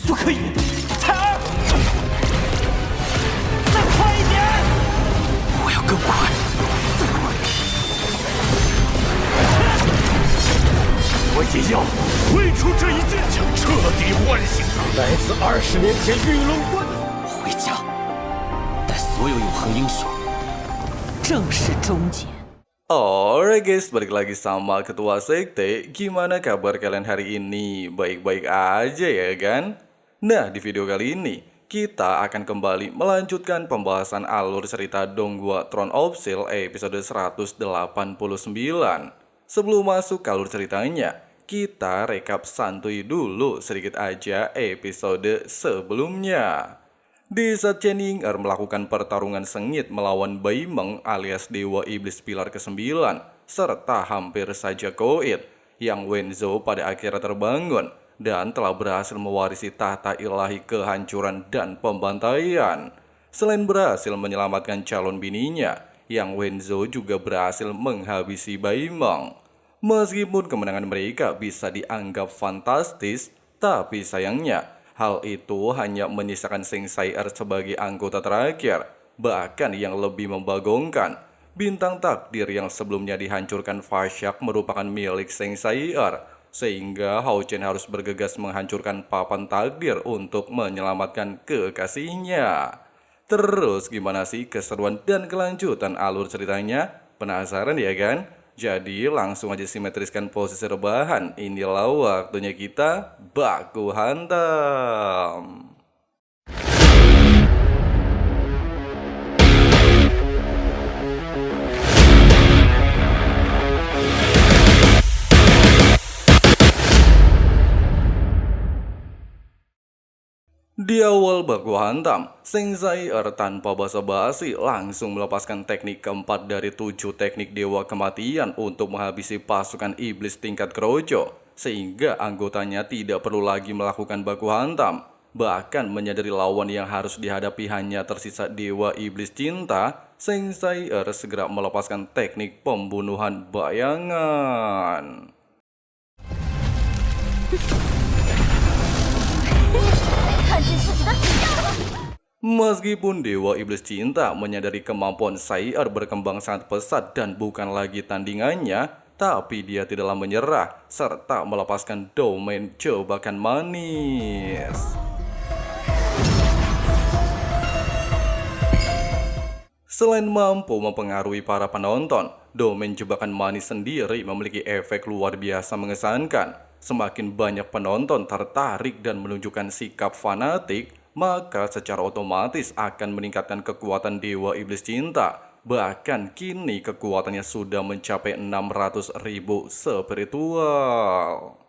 不可以，彩儿，再快一点！我要更快，再快！我也要挥出这一剑，将彻底唤醒他。来自20年前玉龙关，回家，带所有永恒英雄，正式终结。 Alright guys, balik lagi sama Ketua Sekte. Gimana kabar kalian hari ini? Baik-baik aja ya kan? Nah, di video kali ini kita akan kembali melanjutkan pembahasan alur cerita Donghua Throne of Steel episode 189. Sebelum masuk ke alur ceritanya, kita rekap santuy dulu sedikit aja episode sebelumnya. Di saat Chen Ying'er melakukan pertarungan sengit melawan Bai Meng alias Dewa Iblis Pilar ke-9 serta hampir saja koit, Yang Wenzhou pada akhirnya terbangun dan telah berhasil mewarisi tahta ilahi kehancuran dan pembantaian. Selain berhasil menyelamatkan calon bininya, Yang Wenzhou juga berhasil menghabisi Bai Meng. Meskipun kemenangan mereka bisa dianggap fantastis, tapi sayangnya hal itu hanya menyisakan Seng Sai-er sebagai anggota terakhir. Bahkan yang lebih membagongkan, bintang takdir yang sebelumnya dihancurkan Fashak merupakan milik Seng Sai-er, sehingga Hao Chen harus bergegas menghancurkan papan takdir untuk menyelamatkan kekasihnya. Terus gimana sih keseruan dan kelanjutan alur ceritanya? Penasaran ya kan? Jadi langsung aja simetriskan posisi rebahan. Inilah waktunya kita baku hantam. Di awal baku hantam, Seng Sai-er tanpa basa-basi langsung melepaskan teknik keempat dari 7 teknik Dewa Kematian untuk menghabisi pasukan iblis tingkat Krojo, sehingga anggotanya tidak perlu lagi melakukan baku hantam. Bahkan menyadari lawan yang harus dihadapi hanya tersisa Dewa Iblis Cinta, Seng Sai-er segera melepaskan teknik pembunuhan bayangan. Meskipun Dewa Iblis Cinta menyadari kemampuan Sai-er berkembang sangat pesat dan bukan lagi tandingannya, tapi dia tidaklah menyerah serta melepaskan domain jebakan manis. Selain mampu mempengaruhi para penonton, domain jebakan manis sendiri memiliki efek luar biasa mengesankan. Semakin banyak penonton tertarik dan menunjukkan sikap fanatik, maka secara otomatis akan meningkatkan kekuatan Dewa Iblis Cinta. Bahkan kini kekuatannya sudah mencapai 600.000 spiritual.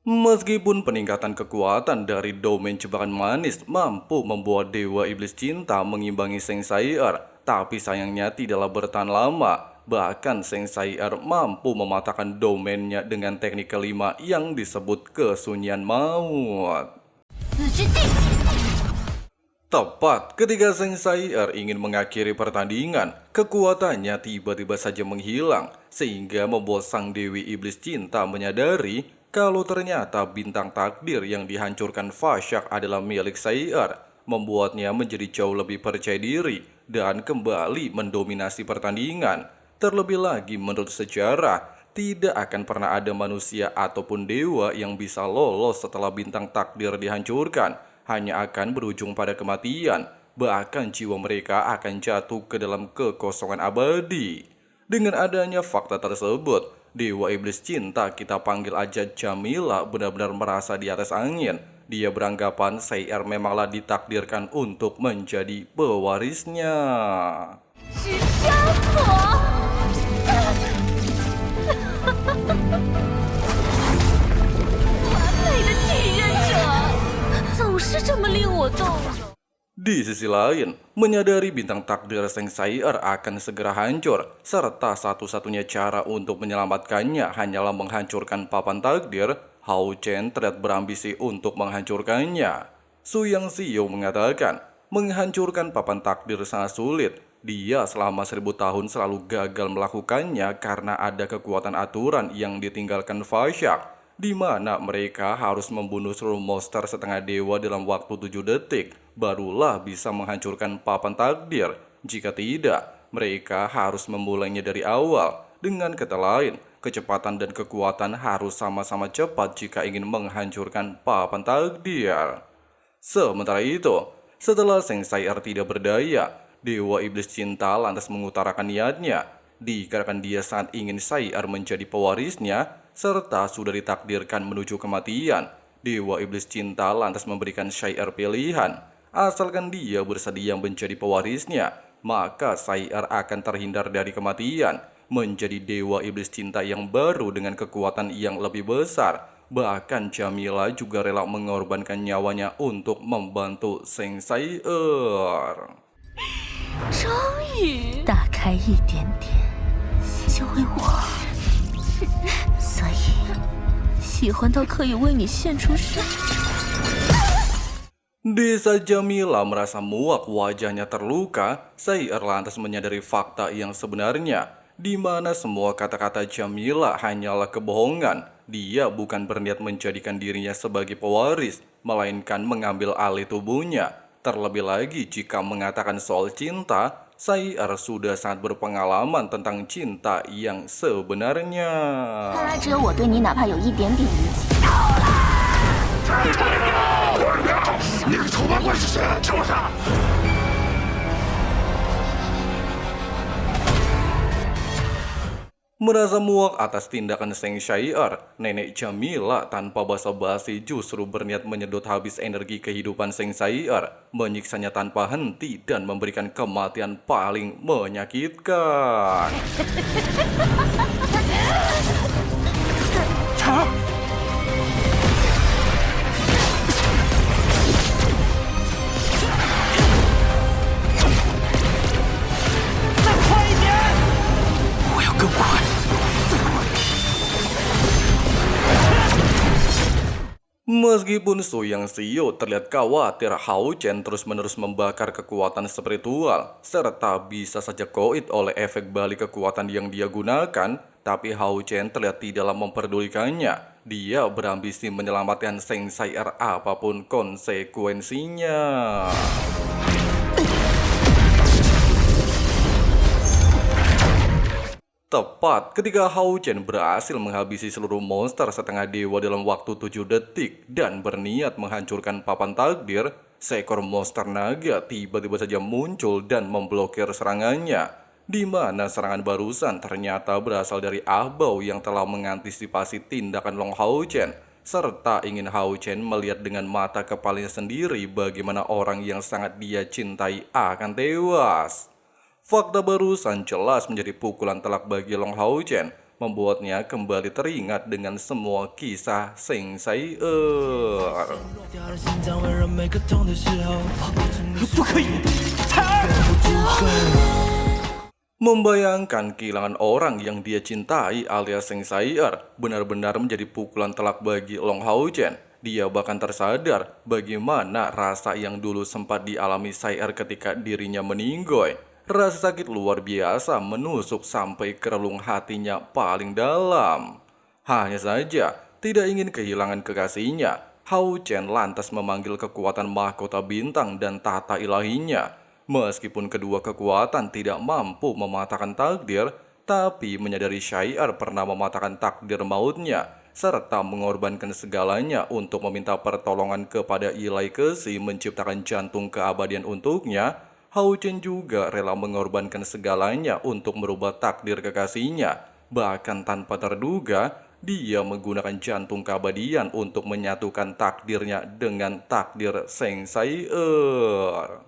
Meskipun peningkatan kekuatan dari domain jebakan manis mampu membuat Dewa Iblis Cinta mengimbangi Seng Sai-er, tapi sayangnya tidaklah bertahan lama. Bahkan Seng Sai-er mampu mematahkan domainnya dengan teknik kelima yang disebut kesunyian maut. Tepat ketika Seng Sai-er ingin mengakhiri pertandingan, kekuatannya tiba-tiba saja menghilang, sehingga membuat Sang Dewi Iblis Cinta menyadari kalau ternyata bintang takdir yang dihancurkan Fashak adalah milik Sai-er, membuatnya menjadi jauh lebih percaya diri dan kembali mendominasi pertandingan. Terlebih lagi menurut sejarah, tidak akan pernah ada manusia ataupun dewa yang bisa lolos setelah bintang takdir dihancurkan, hanya akan berujung pada kematian. Bahkan jiwa mereka akan jatuh ke dalam kekosongan abadi. Dengan adanya fakta tersebut, Dewa Iblis Cinta, kita panggil aja Jamila, benar-benar merasa di atas angin. Dia beranggapan Sai-er memanglah ditakdirkan untuk menjadi pewarisnya. Di sisi lain, menyadari bintang takdir Seng Sai-er akan segera hancur, serta satu-satunya cara untuk menyelamatkannya hanyalah menghancurkan papan takdir, Hao Chen terlihat berambisi untuk menghancurkannya. Su Yang Xiu mengatakan, menghancurkan papan takdir sangat sulit, Dia selama 1000 tahun selalu gagal melakukannya karena ada kekuatan aturan yang ditinggalkan Vashak, di mana mereka harus membunuh seluruh monster setengah dewa dalam waktu 7 detik, barulah bisa menghancurkan papan takdir. Jika tidak, mereka harus memulainya dari awal. Dengan kata lain, kecepatan dan kekuatan harus sama-sama cepat jika ingin menghancurkan papan takdir. Sementara itu, setelah Seng Sai'er tidak berdaya, Dewa Iblis Cinta lantas mengutarakan niatnya. Dikarenakan dia sangat ingin Sai'er menjadi pewarisnya, serta sudah ditakdirkan menuju kematian, Dewa Iblis Cinta lantas memberikan Sai'er pilihan. Asalkan dia bersedia menjadi pewarisnya, maka Sai'er akan terhindar dari kematian, menjadi Dewa Iblis Cinta yang baru dengan kekuatan yang lebih besar. Bahkan Jamila juga rela mengorbankan nyawanya untuk membantu Seng Sai'er. 终于打开一点点，就为我，所以喜欢到可以为你献出身。 Di saat Jamila merasa muak wajahnya terluka, Sai'er lantas menyadari fakta yang sebenarnya, di mana semua kata-kata Jamila hanyalah kebohongan. Dia bukan berniat menjadikan dirinya sebagai pewaris, melainkan mengambil alih tubuhnya. Terlebih lagi jika mengatakan soal cinta, Sai'er sudah sangat berpengalaman tentang cinta yang sebenarnya. 看来只有我对你哪怕有一点点理解。 那个丑八怪是谁？叫他！ Merasa muak atas tindakan Seng Sai'er, nenek Jamila tanpa basa-basi justru berniat menyedot habis energi kehidupan Seng Sai'er, menyiksanya tanpa henti dan memberikan kematian paling menyakitkan. Meskipun Su Yang Xiu terlihat khawatir Hao Chen terus-menerus membakar kekuatan spiritual, serta bisa saja koit oleh efek balik kekuatan yang dia gunakan, tapi Hao Chen terlihat tidaklah memperdulikannya. Dia berambisi menyelamatkan Seng Sai'er apapun konsekuensinya. Tepat ketika Hao Chen berhasil menghabisi seluruh monster setengah dewa dalam waktu 7 detik dan berniat menghancurkan papan takdir, seekor monster naga tiba-tiba saja muncul dan memblokir serangannya. Di mana serangan barusan ternyata berasal dari Ahbao yang telah mengantisipasi tindakan Long Hao Chen, serta ingin Hao Chen melihat dengan mata kepalanya sendiri bagaimana orang yang sangat dia cintai akan tewas. Fakta barusan jelas menjadi pukulan telak bagi Long Hao Chen, membuatnya kembali teringat dengan semua kisah Seng Sai'er. Membayangkan kehilangan orang yang dia cintai alias Seng Sai'er benar-benar menjadi pukulan telak bagi Long Hao Chen. Dia bahkan tersadar bagaimana rasa yang dulu sempat dialami Sai'er ketika dirinya meninggoy. Rasa sakit luar biasa menusuk sampai ke relung hatinya paling dalam. Hanya saja, tidak ingin kehilangan kekasihnya, Hao Chen lantas memanggil kekuatan mahkota bintang dan tata ilahinya. Meskipun kedua kekuatan tidak mampu mematahkan takdir, tapi menyadari Sai'er pernah mematahkan takdir mautnya, serta mengorbankan segalanya untuk meminta pertolongan kepada Ilai Kesi menciptakan jantung keabadian untuknya, Hao Chen juga rela mengorbankan segalanya untuk merubah takdir kekasihnya. Bahkan tanpa terduga, dia menggunakan jantung keabadian untuk menyatukan takdirnya dengan takdir Seng Sai'er.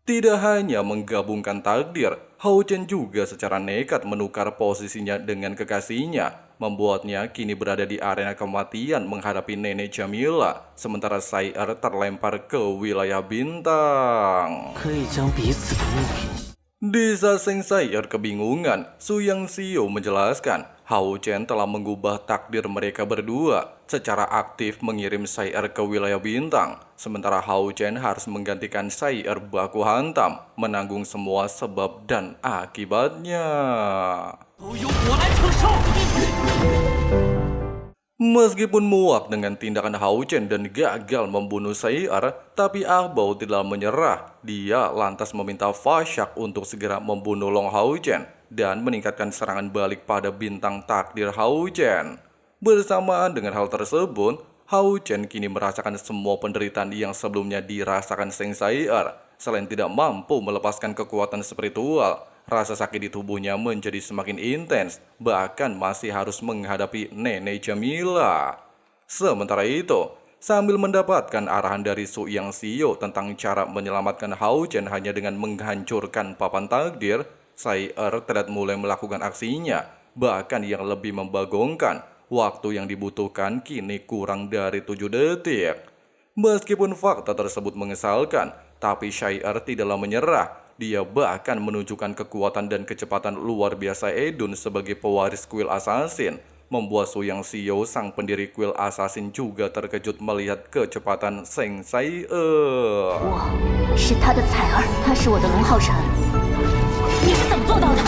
Tidak hanya menggabungkan takdir, Hao Chen juga secara nekat menukar posisinya dengan kekasihnya, membuatnya kini berada di arena kematian menghadapi nenek Jamila, sementara Sai'er terlempar ke wilayah bintang. Di saat Seng Sai'er kebingungan, Su Yang Xiu menjelaskan Hao Chen telah mengubah takdir mereka berdua. secara aktif mengirim Sai Er ke wilayah bintang, sementara Hao Chen harus menggantikan Sai Er baku hantam, menanggung semua sebab dan akibatnya. Meskipun muak dengan tindakan Hao Chen dan gagal membunuh Sai Er, tapi Ah Bao tidak menyerah. Dia lantas meminta Fa Shak untuk segera membunuh Long Hao Chen dan meningkatkan serangan balik pada bintang takdir Hao Chen. Bersamaan dengan hal tersebut, Hao Chen kini merasakan semua penderitaan yang sebelumnya dirasakan Seng Sai Er. Selain tidak mampu melepaskan kekuatan spiritual, rasa sakit di tubuhnya menjadi semakin intens, bahkan masih harus menghadapi Nenek Jamila. Sementara itu, sambil mendapatkan arahan dari Su Yang Xiao tentang cara menyelamatkan Hao Chen hanya dengan menghancurkan papan takdir, Sai Er terlihat mulai melakukan aksinya, bahkan yang lebih membagongkan. Waktu yang dibutuhkan kini kurang dari 7 detik. Meskipun fakta tersebut mengesalkan, tapi Sai Er tidaklah menyerah. Dia bahkan menunjukkan kekuatan dan kecepatan luar biasa Edun sebagai pewaris kuil assassin, membuat Su Yang Xiao sang pendiri kuil assassin juga terkejut melihat kecepatan Seng Sai Er. 我是他的彩儿，他是我的龙皓晨，你是怎么做到的？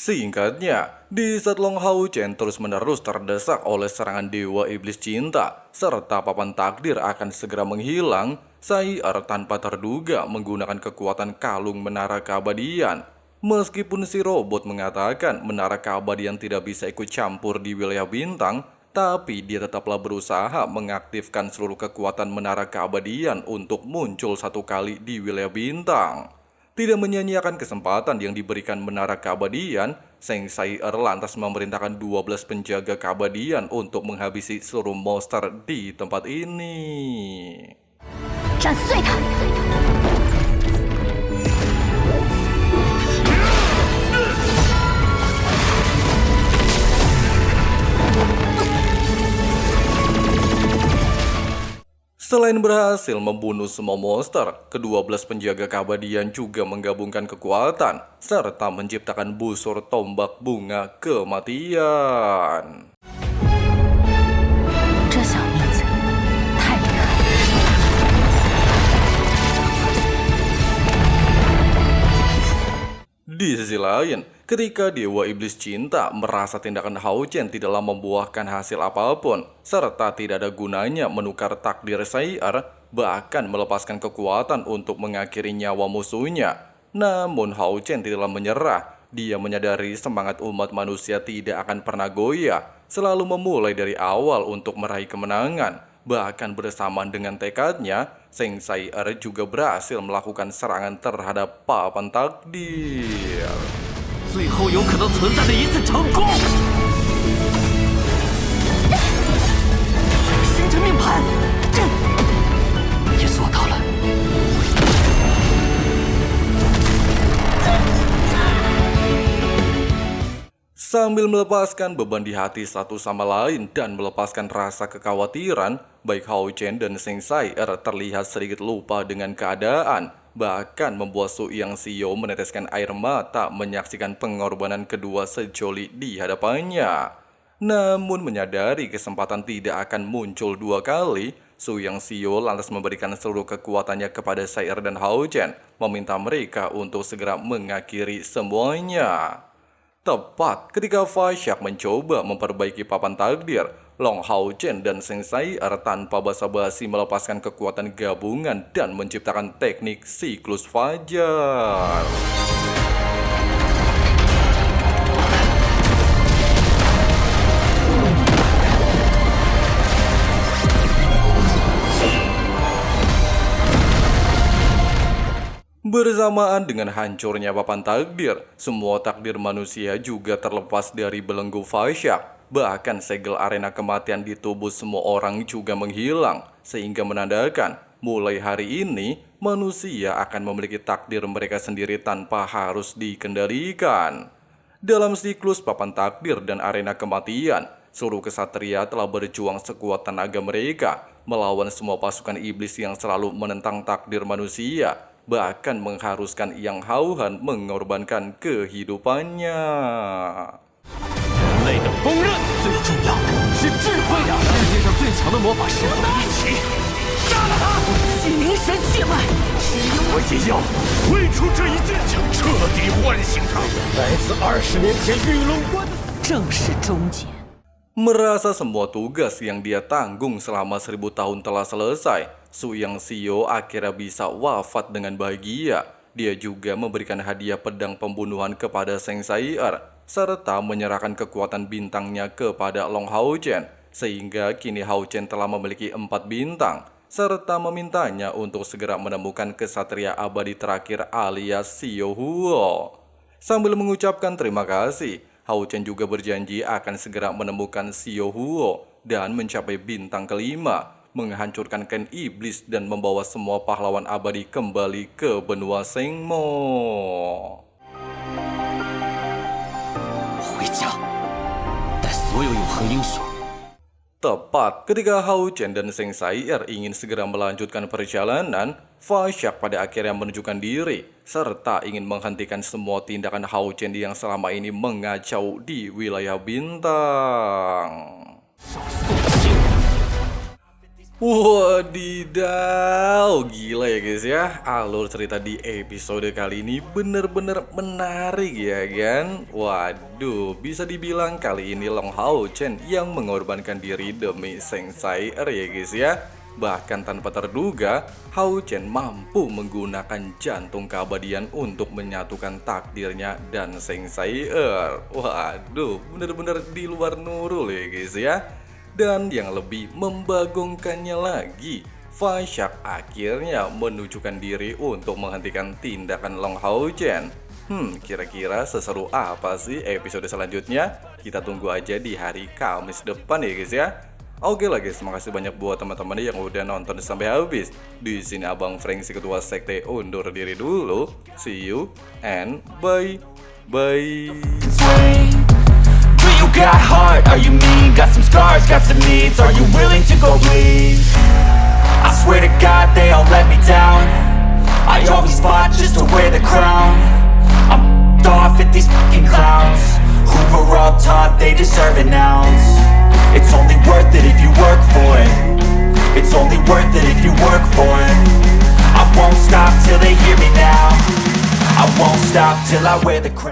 Singkatnya, di saat Long Hao Chen terus-menerus terdesak oleh serangan Dewa Iblis Cinta, serta papan takdir akan segera menghilang, Sai Er tanpa terduga menggunakan kekuatan kalung menara keabadian. Meskipun si robot mengatakan menara keabadian tidak bisa ikut campur di wilayah bintang, tapi dia tetaplah berusaha mengaktifkan seluruh kekuatan menara keabadian untuk muncul satu kali di wilayah bintang. Tidak menyia-nyiakan kesempatan yang diberikan menara keabadian, Seng Sai Er lantas memerintahkan 12 penjaga keabadian untuk menghabisi seluruh monster di tempat ini. 斩碎他！ Selain berhasil membunuh semua monster, ke-12 penjaga keabadian juga menggabungkan kekuatan, serta menciptakan busur tombak bunga kematian. 这小妮子太厉害了！ Di sisi lain, ketika Dewa Iblis Cinta merasa tindakan Hao Chen tidaklah membuahkan hasil apapun, serta tidak ada gunanya menukar takdir Sai Er, bahkan melepaskan kekuatan untuk mengakhiri nyawa musuhnya. Namun Hao Chen tidaklah menyerah. Dia menyadari semangat umat manusia tidak akan pernah goyah, selalu memulai dari awal untuk meraih kemenangan. Bahkan bersamaan dengan tekadnya, Seng Sai Er juga berhasil melakukan serangan terhadap papan takdir. 最后有可能存在的一次成功。星辰命盘，这也做到了。 Sambil melepaskan beban di hati satu sama lain dan melepaskan rasa kekhawatiran, baik Hao Chen dan Seng Sai Er terlihat sedikit lupa dengan keadaan, bahkan membuat Su Yang Xiao meneteskan air mata menyaksikan pengorbanan kedua sejoli di hadapannya. Namun menyadari kesempatan tidak akan muncul dua kali, Su Yang Xiao lantas memberikan seluruh kekuatannya kepada Sai Er dan Hao Chen, meminta mereka untuk segera mengakhiri semuanya. Tepat ketika Fa Shak mencoba memperbaiki papan takdir, Long Hao Chen dan Seng Sai Er tanpa basa-basi melepaskan kekuatan gabungan dan menciptakan teknik siklus fajar. Bersamaan dengan hancurnya papan takdir, semua takdir manusia juga terlepas dari belenggu Fa Shak. Bahkan segel arena kematian di tubuh semua orang juga menghilang, sehingga menandakan mulai hari ini manusia akan memiliki takdir mereka sendiri tanpa harus dikendalikan. Dalam siklus papan takdir dan arena kematian, seluruh kesatria telah berjuang sekuat tenaga mereka melawan semua pasukan iblis yang selalu menentang takdir manusia, bahkan mengharuskan Yang Hao Han mengorbankan kehidupannya. 人类的锋刃。最重要的是智慧啊！世界上最强的魔法师一起杀了他！启灵神血脉，只有我也要挥出这一剑，将彻底唤醒他。来自20年前玉龙关的正式终结。 Merasa semua tugas yang dia tanggung selama 1000 tahun telah selesai, Su Yang Xiu akhirnya bisa wafat dengan bahagia. Dia juga memberikan hadiah pedang pembunuhan kepada Seng Sai'er, serta menyerahkan kekuatan bintangnya kepada Long Hao-Chen, sehingga kini Hao-Chen telah memiliki 4 bintang, serta memintanya untuk segera menemukan kesatria abadi terakhir alias Xiao Huo. Sambil mengucapkan terima kasih, Hao-Chen juga berjanji akan segera menemukan Xiao Huo dan mencapai bintang kelima, menghancurkan Ken Iblis dan membawa semua pahlawan abadi kembali ke benua Sengmo. Tepat ketika Hao-Chen dan Seng Sai'er ingin segera melanjutkan perjalanan, Fashak pada akhirnya menunjukkan diri, serta ingin menghentikan semua tindakan Hao-Chen yang selama ini mengacau di wilayah bintang. Wadidaw, gila ya guys ya. Alur cerita di episode kali ini bener-bener menarik ya kan. Waduh, bisa dibilang kali ini Long Hao-Chen yang mengorbankan diri demi Seng Sai'er ya guys ya. Bahkan tanpa terduga, Hao-Chen mampu menggunakan jantung keabadian untuk menyatukan takdirnya dan Seng Sai'er. Waduh, bener-bener di luar nurul ya guys ya. Dan yang lebih membagongkannya lagi, Fashak akhirnya menunjukkan diri untuk menghentikan tindakan Long Hao-Chen. Kira-kira seseru apa sih episode selanjutnya? Kita tunggu aja di hari Kamis depan ya guys ya. Oke lah guys, makasih banyak buat teman-teman yang udah nonton sampai habis. Di sini Abang Frank si ketua sekte undur diri dulu. See you and bye. You got heart, are you mean? Got some scars, got some needs. Are you willing to go bleed? I swear to God they all let me down. I always fought just to wear the crown. I'm off at these fucking clowns who were all taught they deserve an ounce. It's only worth it if you work for it. It's only worth it if you work for it. I won't stop till they hear me now. I won't stop till I wear the crown.